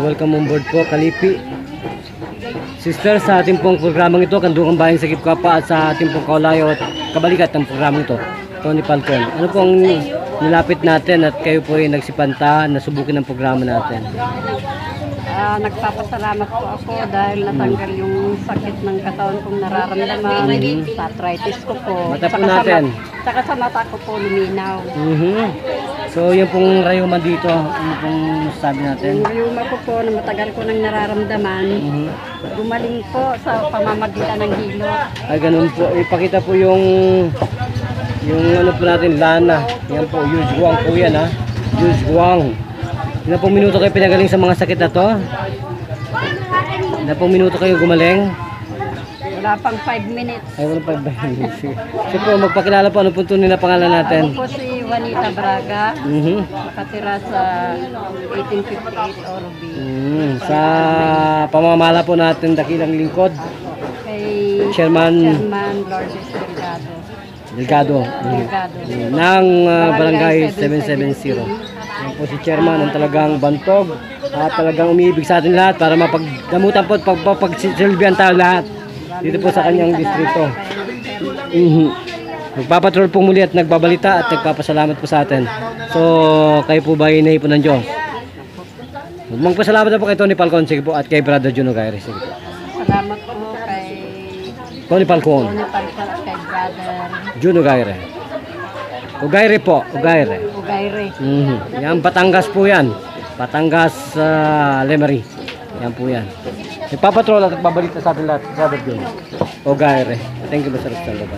Welcome on board po, Kalipi. Sister, sa ating pong programang ito, Kandugang Bayang Sagip Kapa, at sa ating pong kaulayo at kabalikat ng programang ito, Tony Falcon. Ano pong nilapit natin at kayo po ay nagsipanta na subukin ang programa natin? Nagpapasalamat po ako dahil natanggal yung sakit ng katawan kong nararamdaman, sa arthritis ko po. Mata po natin. Saka sa mata ko po luminaw. So yung pong rayuman dito, ano pong sabi natin? Yung rayuma ko po na matagal ko nang nararamdaman, gumaling po sa pamamagitan ng hilo. Ay ganun po, ipakita po yung ano po natin, lana. Yan po, Yuzhuang po yan ha. Yuzhuang. Ilan pong minuto kayo pinagaling sa mga sakit na to? Ilan pong minuto kayo gumaling? Wala pang 5 minutes. Ay, wala pa ba? So po, magpakilala po, ano po tunay na pangalan natin? Ako po si Juanita Braga, nakatira sa 1858 Orobi. Sa pamamala po natin, dakilang lingkod, Kay Chairman Lourdes Delgado ng Barangay 770. Yan po si Chairman ang talagang bantog at talagang umiibig sa atin lahat para mapagdamutan po at pagpagsilbihan tayo lahat dito po sa kanyang distrito. Nagpapatrol po muli at nagbabalita at nagpapasalamat po sa atin. So kayo po ba hinahipon ng Diyos? Magpasalamat na po kay Tony Falcon, sige po, at kay Brother Juno Gaire, sige po. Salamat po kay Tony Falcon at kay Brother Juno Gaire. Ugaire po, Ugaire. Yan, Batangas po yan. Batangas Lemery. Yan po yan. Nagpapatrol at nagbabalita sa atin lahat. Brother Juno Ugaire. Thank you, Mr. Salvador.